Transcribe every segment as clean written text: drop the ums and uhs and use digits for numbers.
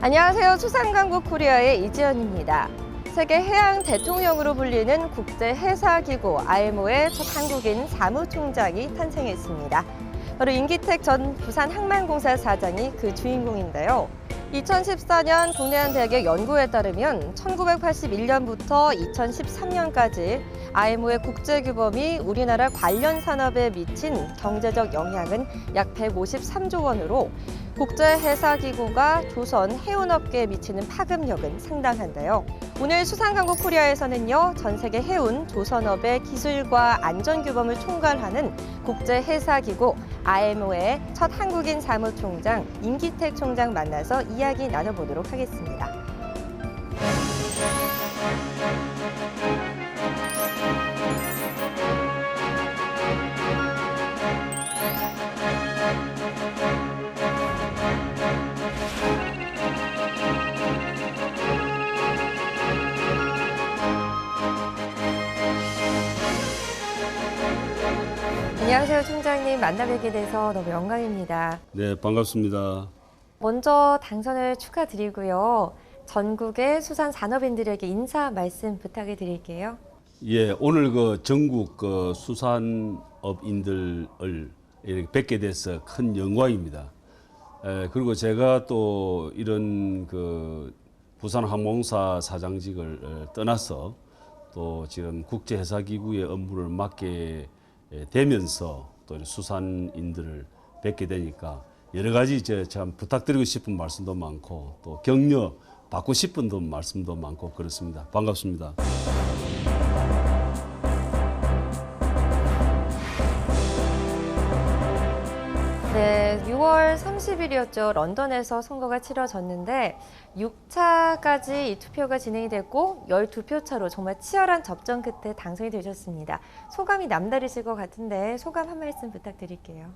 안녕하세요. 수상강국 코리아의 이지연입니다. 세계 해양 대통령으로 불리는 국제해사기구 IMO의 첫 한국인 사무총장이 탄생했습니다. 바로 임기택 전 부산항만공사 사장이 그 주인공인데요. 2014년 국내한대학의 연구에 따르면 1981년부터 2013년까지 IMO의 국제규범이 우리나라 관련 산업에 미친 경제적 영향은 약 153조 원으로 국제해사기구가 조선 해운업계에 미치는 파급력은 상당한데요. 오늘 수상강국 코리아에서는요, 전 세계 해운, 조선업의 기술과 안전규범을 총괄하는 국제해사기구 IMO의 첫 한국인 사무총장 임기택 총장 만나서 이야기 나눠보도록 하겠습니다. 안녕하세요, 총장님. 만나 뵙게 돼서 너무 영광입니다. 네, 반갑습니다. 먼저 당선을 축하드리고요. 전국의 수산 산업인들에게 인사 말씀 부탁을 드릴게요. 예, 오늘 전국 수산업인들을 이렇게 뵙게 돼서 큰 영광입니다. 그리고 제가 또 이런 부산항공사 사장직을 떠나서 또 지금 국제해사기구의 업무를 맡게 되면서 또 수산인들을 뵙게 되니까 여러 가지 참 부탁드리고 싶은 말씀도 많고 또 격려 받고 싶은 말씀도 많고 그렇습니다. 반갑습니다. 네, 6월 30일이었죠. 런던에서 선거가 치러졌는데 6차까지 이 투표가 진행이 됐고 12표 차로 정말 치열한 접전 끝에 당선이 되셨습니다. 소감이 남다르실 것 같은데 소감 한 말씀 부탁드릴게요.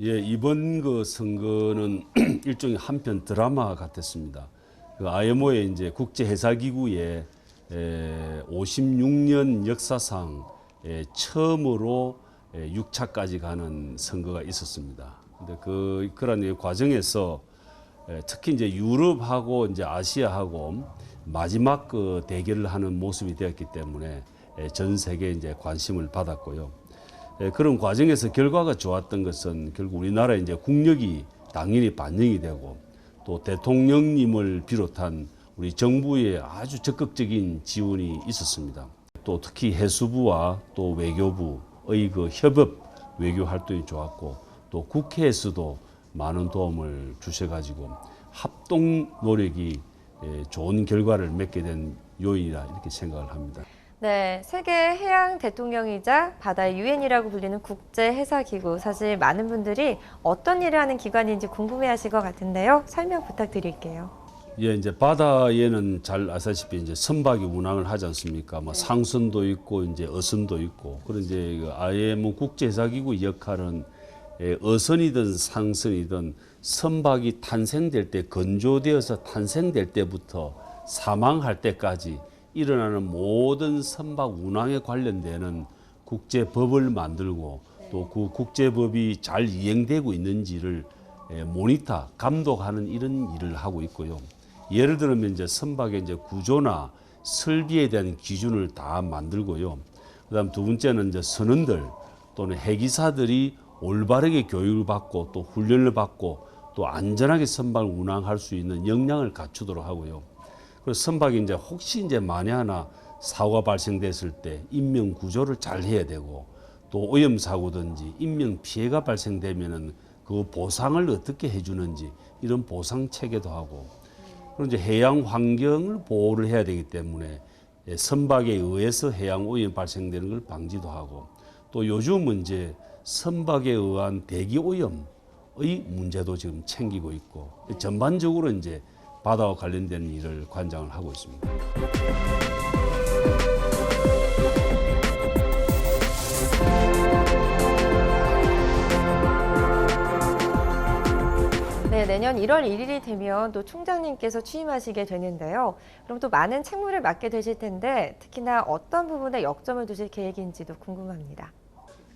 예, 이번 선거는 일종의 한편 드라마 같았습니다. IMO의 이제 국제해사기구의 56년 역사상 처음으로 6차까지 가는 선거가 있었습니다. 근데 그런 과정에서 특히 이제 유럽하고 이제 아시아하고 마지막 대결을 하는 모습이 되었기 때문에 전 세계에 이제 관심을 받았고요. 그런 과정에서 결과가 좋았던 것은 결국 우리나라의 이제 국력이 당연히 반영이 되고 또 대통령님을 비롯한 우리 정부의 아주 적극적인 지원이 있었습니다. 또 특히 해수부와 또 외교부의 협업 외교 활동이 좋았고 또 국회에서도 많은 도움을 주셔가지고 합동 노력이 좋은 결과를 맺게 된 요인이라 이렇게 생각을 합니다. 네, 세계 해양 대통령이자 바다의 유엔이라고 불리는 국제해사기구. 사실 많은 분들이 어떤 일을 하는 기관인지 궁금해하실 것 같은데요. 설명 부탁드릴게요. 예, 이제 바다에는 잘 아시다시피 이제 선박이 운항을 하지 않습니까? 뭐 상선도 있고 이제 어선도 있고. 그런 이제 IMO 국제해사기구 역할은 어선이든 상선이든 선박이 탄생될 때 건조되어서 탄생될 때부터 사망할 때까지 일어나는 모든 선박 운항에 관련되는 국제법을 만들고 또 그 국제법이 잘 이행되고 있는지를 모니터, 감독하는 이런 일을 하고 있고요. 예를 들면 이제 선박의 이제 구조나 설비에 대한 기준을 다 만들고요. 그다음 두 번째는 이제 선원들 또는 해기사들이 올바르게 교육을 받고 또 훈련을 받고 또 안전하게 선박을 운항할 수 있는 역량을 갖추도록 하고요. 그리고 선박이 이제 혹시 이제 만에 하나 사고가 발생됐을 때 인명 구조를 잘 해야 되고 또 오염 사고든지 인명 피해가 발생되면은 그 보상을 어떻게 해주는지 이런 보상 체계도 하고 그리고 이제 해양 환경을 보호를 해야 되기 때문에 선박에 의해서 해양 오염 발생되는 걸 방지도 하고 또 요즘은 이제 선박에 의한 대기 오염의 문제도 지금 챙기고 있고 전반적으로 이제 바다와 관련된 일을 관장을 하고 있습니다. 네, 내년 1월 1일이 되면 또 총장님께서 취임하시게 되는데요. 그럼 또 많은 책무를 맡게 되실 텐데 특히나 어떤 부분에 역점을 두실 계획인지도 궁금합니다.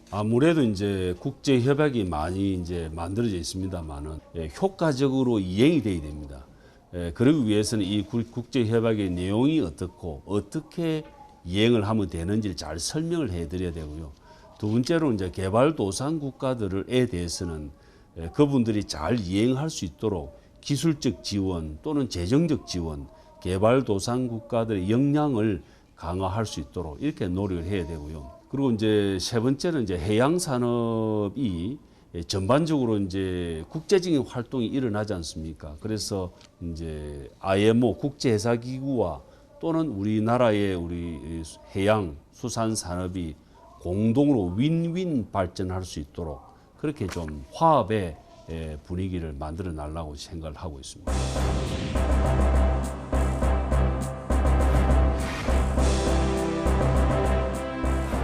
아무래도 이제 국제 협약이 많이 이제 만들어져 있습니다만은 효과적으로 이행이 돼야 됩니다. 그러기 위해서는 이 국제협약의 내용이 어떻고 어떻게 이행을 하면 되는지를 잘 설명을 해드려야 되고요. 두 번째로 이제 개발도상 국가들에 대해서는 그분들이 잘 이행할 수 있도록 기술적 지원 또는 재정적 지원, 개발도상 국가들의 역량을 강화할 수 있도록 이렇게 노력을 해야 되고요. 그리고 이제 세 번째는 이제 해양 산업이 전반적으로 이제 국제적인 활동이 일어나지 않습니까? 그래서 이제 IMO 국제해사기구와 또는 우리나라의 우리 해양 수산 산업이 공동으로 윈윈 발전할 수 있도록 그렇게 좀 화합의 분위기를 만들어 나려고 생각을 하고 있습니다.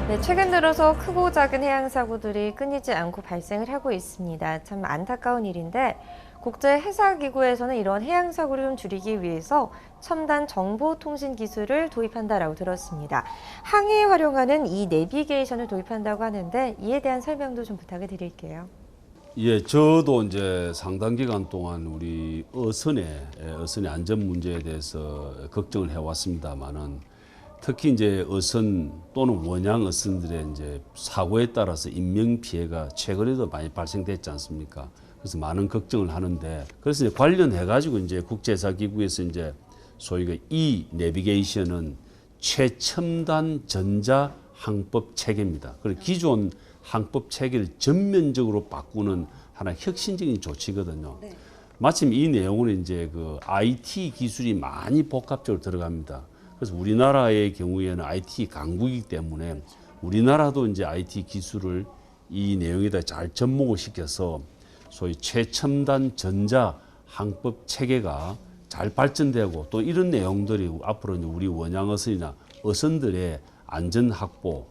네, 최근 들어서 크고 작은 해양 사고들이 끊이지 않고 발생을 하고 있습니다. 참 안타까운 일인데 국제해사기구에서는 이런 해양 사고를 좀 줄이기 위해서 첨단 정보통신 기술을 도입한다라고 들었습니다. 항해에 활용하는 이 내비게이션을 도입한다고 하는데 이에 대한 설명도 좀 부탁을 드릴게요. 예, 저도 이제 상당 기간 동안 우리 어선의 안전 문제에 대해서 걱정을 해왔습니다만은 특히 이제 어선 또는 원양 어선들의 이제 사고에 따라서 인명 피해가 최근에도 많이 발생됐지 않습니까? 그래서 많은 걱정을 하는데 그래서 이제 관련해 가지고 이제 국제해사기구에서 이제 소위 이 내비게이션은 최첨단 전자 항법 체계입니다. 그리고 기존 항법 체계를 전면적으로 바꾸는 하나의 혁신적인 조치거든요. 네. 마침 이 내용은 이제 그 IT 기술이 많이 복합적으로 들어갑니다. 그래서 우리나라의 경우에는 IT 강국이기 때문에 우리나라도 이제 IT 기술을 이 내용에다 잘 접목을 시켜서 소위 최첨단 전자 항법 체계가 잘 발전되고 또 이런 내용들이 앞으로 이제 우리 원양어선이나 어선들의 안전 확보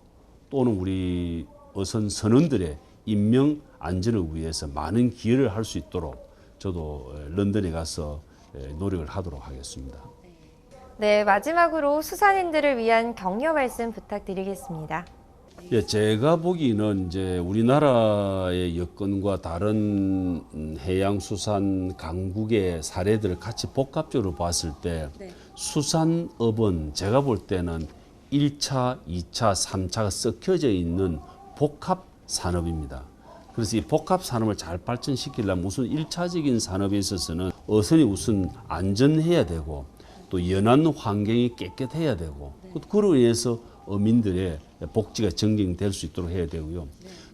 또는 우리 어선 선원들의 인명 안전을 위해서 많은 기여를 할 수 있도록 저도 런던에 가서 노력을 하도록 하겠습니다. 네, 마지막으로 수산인들을 위한 격려 말씀 부탁드리겠습니다. 예, 제가 보기에는 이제 우리나라의 여건과 다른 해양수산 강국의 사례들을 같이 복합적으로 봤을 때 수산업은 제가 볼 때는 1차, 2차, 3차가 섞여져 있는 복합 산업입니다. 그래서 이 복합 산업을 잘 발전시키려면 우선 1차적인 산업에 있어서는 어선이 우선 안전해야 되고 또 연안 환경이 깨끗해야 되고 그로 인해서 어민들의 복지가 증진될 수 있도록 해야 되고요.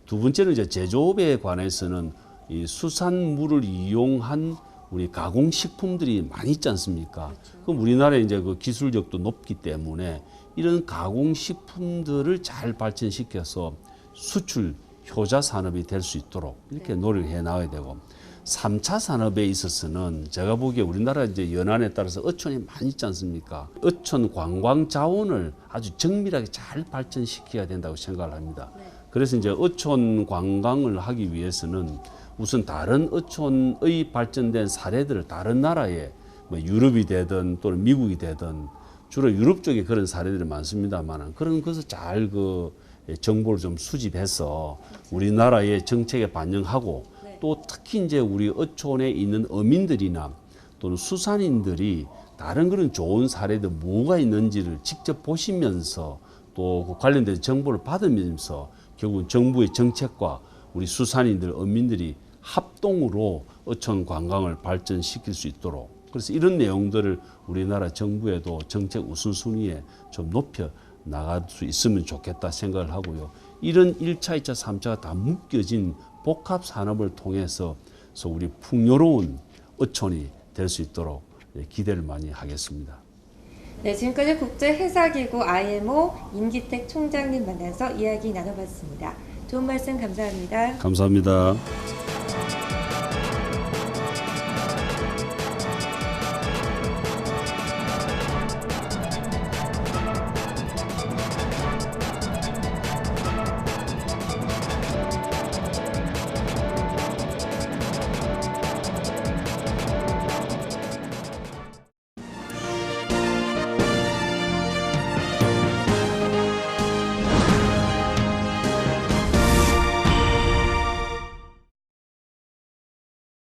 두 번째는 이제 제조업에 관해서는 이 수산물을 이용한 우리 가공식품들이 많이 있지 않습니까? 그럼 우리나라에 이제 그 기술력도 높기 때문에 이런 가공식품들을 잘 발전시켜서 수출 효자 산업이 될 수 있도록 이렇게 노력해 나가야 되고 3차 산업에 있어서는 제가 보기에 우리나라 이제 연안에 따라서 어촌이 많이 있지 않습니까? 어촌 관광 자원을 아주 정밀하게 잘 발전시켜야 된다고 생각을 합니다. 그래서 이제 어촌 관광을 하기 위해서는 우선 다른 어촌의 발전된 사례들을 다른 나라에 뭐 유럽이 되든 또는 미국이 되든 주로 유럽 쪽에 그런 사례들이 많습니다만 그런 것을 잘 정보를 좀 수집해서 우리나라의 정책에 반영하고 또 특히 이제 우리 어촌에 있는 어민들이나 또는 수산인들이 다른 그런 좋은 사례들 뭐가 있는지를 직접 보시면서 또 관련된 정보를 받으면서 결국 정부의 정책과 우리 수산인들, 어민들이 합동으로 어촌 관광을 발전시킬 수 있도록 그래서 이런 내용들을 우리나라 정부에도 정책 우선순위에 좀 높여 나갈 수 있으면 좋겠다 생각을 하고요. 이런 1차, 2차, 3차가 다 묶여진 복합 산업을 통해서 우리 풍요로운 어촌이 될 수 있도록 기대를 많이 하겠습니다. 네, 지금까지 국제해사기구 IMO 임기택 총장님 만나서 이야기 나눠봤습니다. 좋은 말씀 감사합니다. 감사합니다.